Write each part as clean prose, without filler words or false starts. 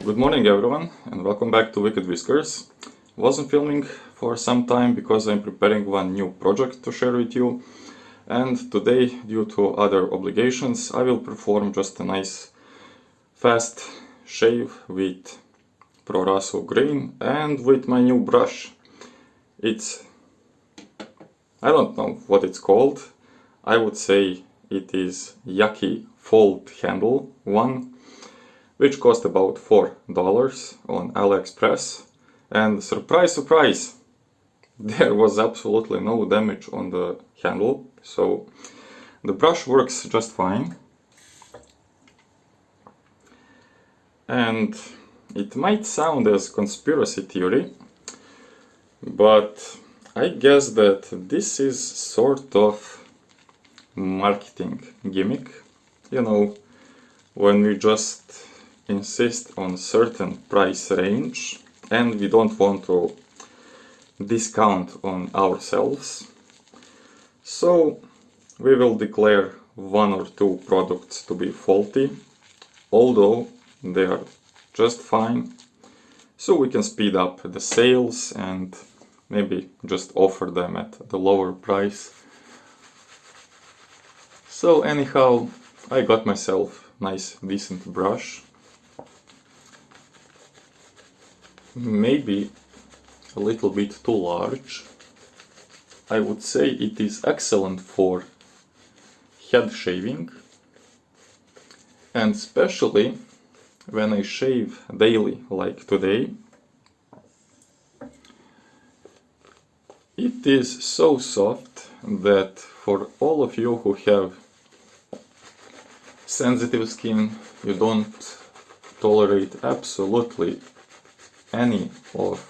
Good morning everyone and welcome back to Wicked-Whiskers. Wasn't filming for some time because I'm preparing one new project to share with you, and today, due to other obligations, I will perform just a nice fast shave with Proraso green and with my new brush. I don't know what it's called. I would say it is Yaqi fold handle one, which cost about $4 on AliExpress, and surprise surprise, there was absolutely no damage on the handle, so the brush works just fine. And it might sound as conspiracy theory, but I guess that this is sort of marketing gimmick, when we just insist on certain price range and we don't want to discount on ourselves, so we will declare one or two products to be faulty, although they are just fine, so we can speed up the sales and maybe just offer them at the lower price. So anyhow, I got myself nice decent brush. Maybe a little bit too large. I would say it is excellent for head shaving, and especially when I shave daily like today. It is so soft that for all of you who have sensitive skin, you don't tolerate absolutely any of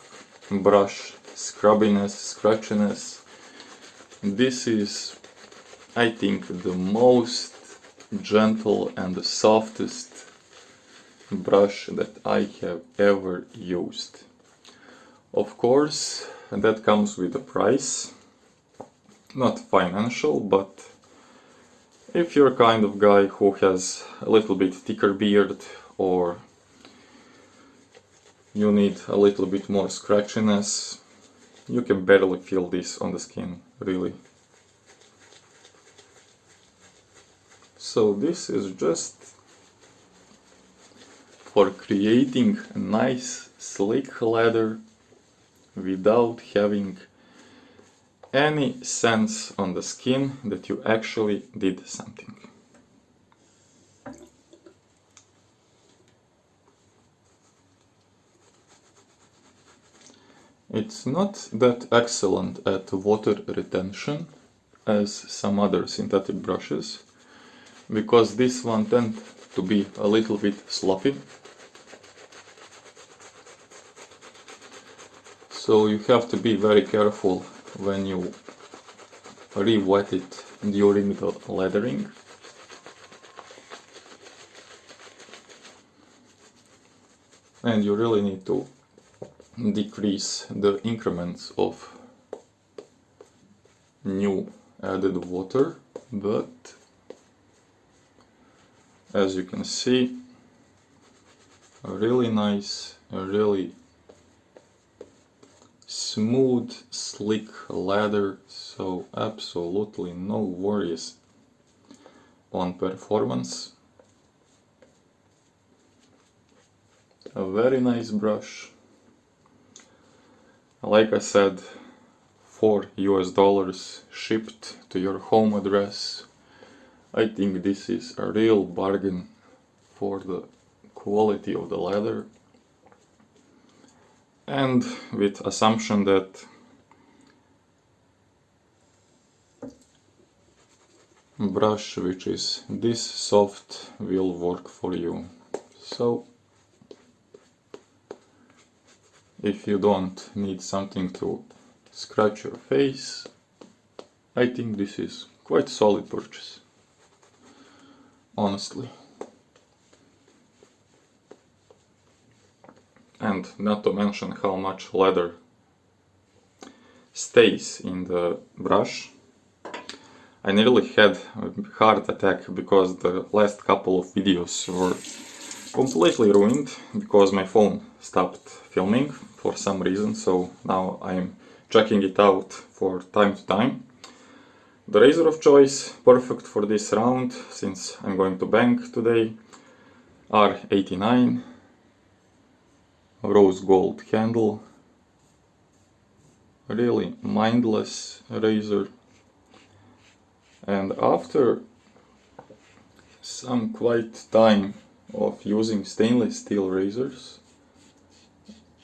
brush scrubbiness, scratchiness. This is, I think, the most gentle and the softest brush that I have ever used. Of course, that comes with a price, not financial, but if you're kind of guy who has a little bit thicker beard, or you need a little bit more scratchiness, you can barely feel this on the skin, really. So this is just for creating a nice slick lather without having any sense on the skin that you actually did something. It's not that excellent at water retention as some other synthetic brushes, because this one tends to be a little bit sloppy. So you have to be very careful when you re-wet it during the lathering. And you really need to decrease the increments of new added water, but as you can see, a really nice, a really smooth, slick lather, so absolutely no worries on performance. A very nice brush. Like I said, $4 shipped to your home address. I think this is a real bargain for the quality of the leather, and with assumption that brush which is this soft will work for you. So if you don't need something to scratch your face, I think this is quite solid purchase, honestly. And not to mention how much leather stays in the brush. I nearly had a heart attack because the last couple of videos were completely ruined because my phone stopped filming for some reason, so now I'm checking it out for time to time. The razor of choice, perfect for this round since I'm going to bank today, R89, rose gold handle, really mindless razor. And after some quite time of using stainless steel razors,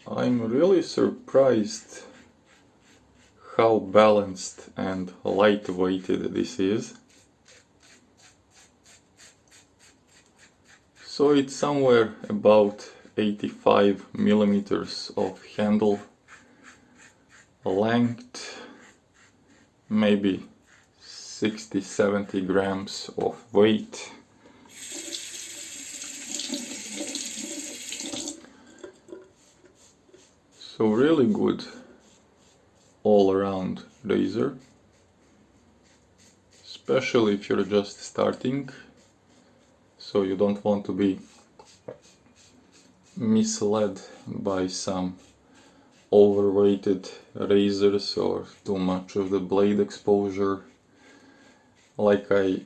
I'm really surprised how balanced and light-weighted this is. So it's somewhere about 85 millimeters of handle length, maybe 60-70 grams of weight. So really good all-around razor, especially if you're just starting, so you don't want to be misled by some overweighted razors or too much of the blade exposure. Like I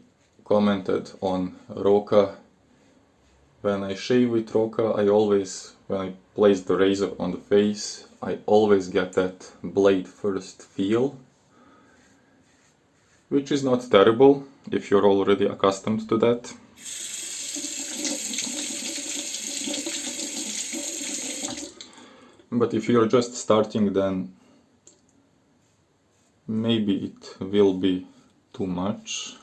commented on Roca, when I shave with Roca, when I place the razor on the face, I always get that blade first feel, which is not terrible if you're already accustomed to that. But if you're just starting, then maybe it will be too much.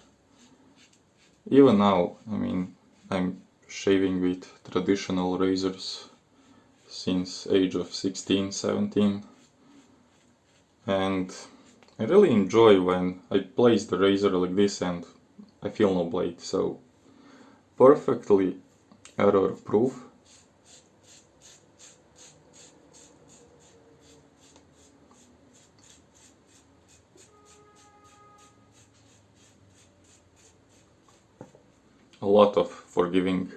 Even now, I mean, I'm shaving with traditional razors since age of 16, 17, and I really enjoy when I place the razor like this and I feel no blade, so perfectly error proof. A lot of forgiving.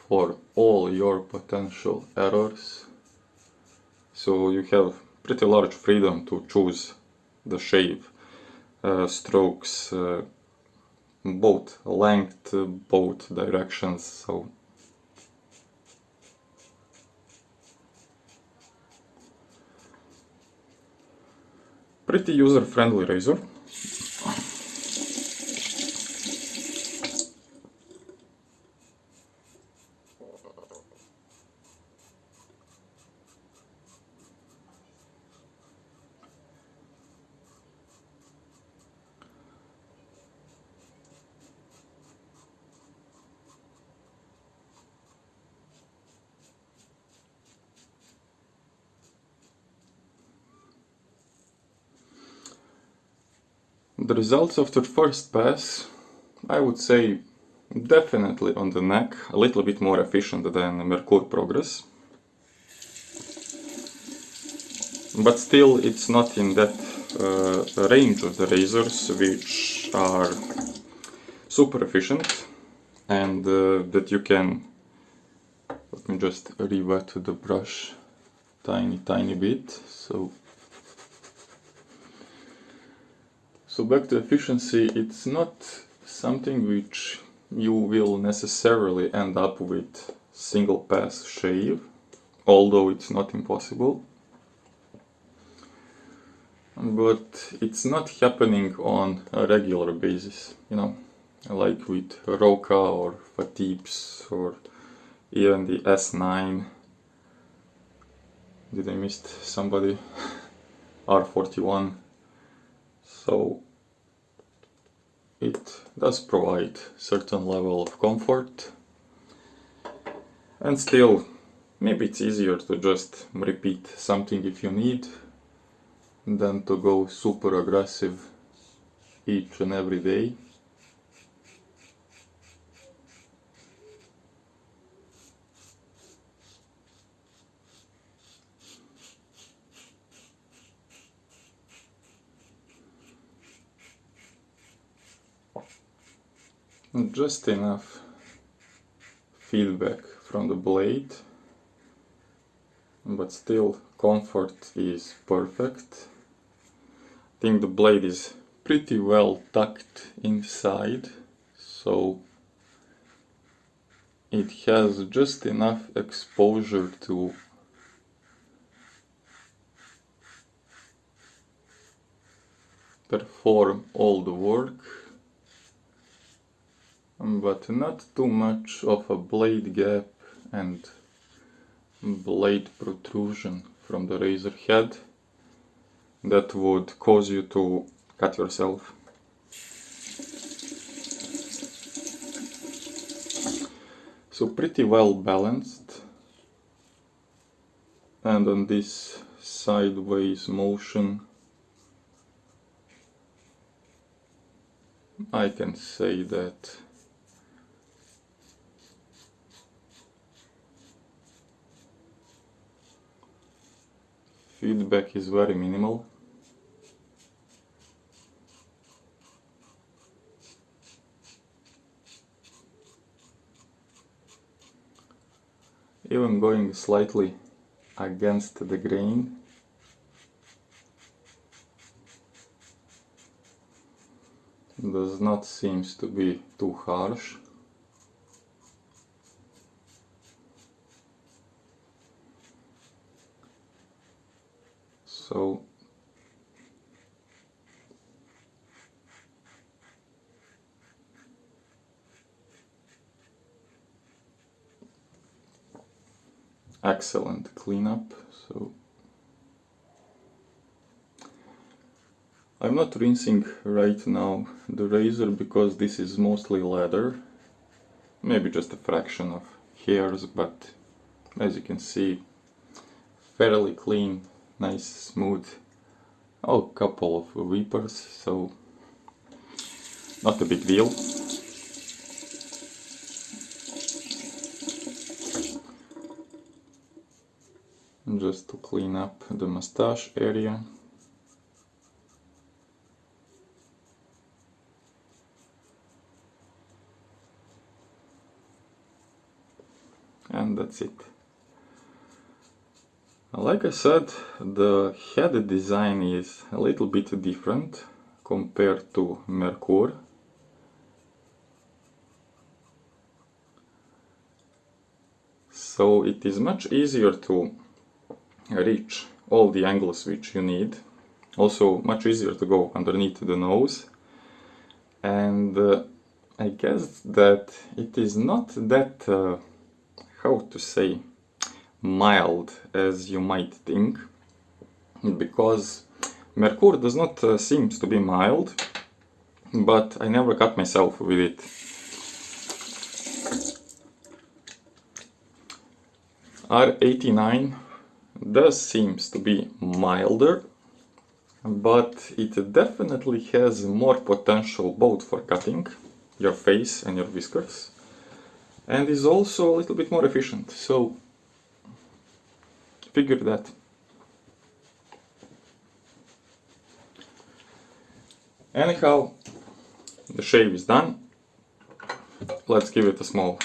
For all your potential errors, so you have pretty large freedom to choose the shave, strokes, both length, both directions, so pretty user-friendly razor. The results after first pass, I would say definitely on the neck, a little bit more efficient than Merkur Progress. But still it's not in that range of the razors which are super efficient and that you can, let me just re-wet the brush tiny bit. So back to efficiency, it's not something which you will necessarily end up with single pass shave, although it's not impossible. But it's not happening on a regular basis, you know, like with Roca or Fatibs or even the S9. Did I miss somebody? R41. So it does provide certain level of comfort, and still maybe it's easier to just repeat something if you need than to go super aggressive each and every day. just enough feedback from the blade, but still comfort is perfect. I think the blade is pretty well tucked inside, so it has just enough exposure to perform all the work, but not too much of a blade gap and blade protrusion from the razor head that would cause you to cut yourself. So pretty well balanced, and on this sideways motion I can say that feedback is very minimal. Even going slightly against the grain does not seem to be too harsh. So excellent cleanup. So I'm not rinsing right now the razor because this is mostly leather, maybe just a fraction of hairs, but as you can see, fairly clean, nice, smooth. Oh, couple of weepers, so not a big deal. Just to clean up the mustache area. And that's it. Like I said, the head design is a little bit different compared to Merkur. So it is much easier to reach all the angles which you need. Also much easier to go underneath the nose. And I guess that it is not that, how to say, mild as you might think, because Merkur does not seem to be mild, but I never cut myself with it. R89 does seem to be milder, but it definitely has more potential both for cutting your face and your whiskers, and is also a little bit more efficient, so figure that. Anyhow, the shave is done. Let's give it a small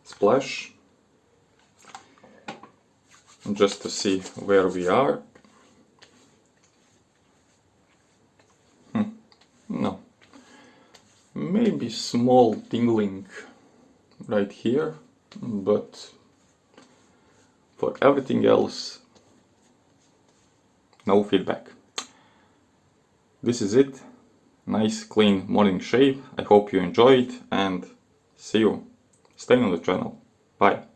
splash just to see where we are. No, maybe small tingling right here, but for everything else, no feedback. This is it. Nice clean morning shave. I hope you enjoyed and see you. Stay on the channel. Bye.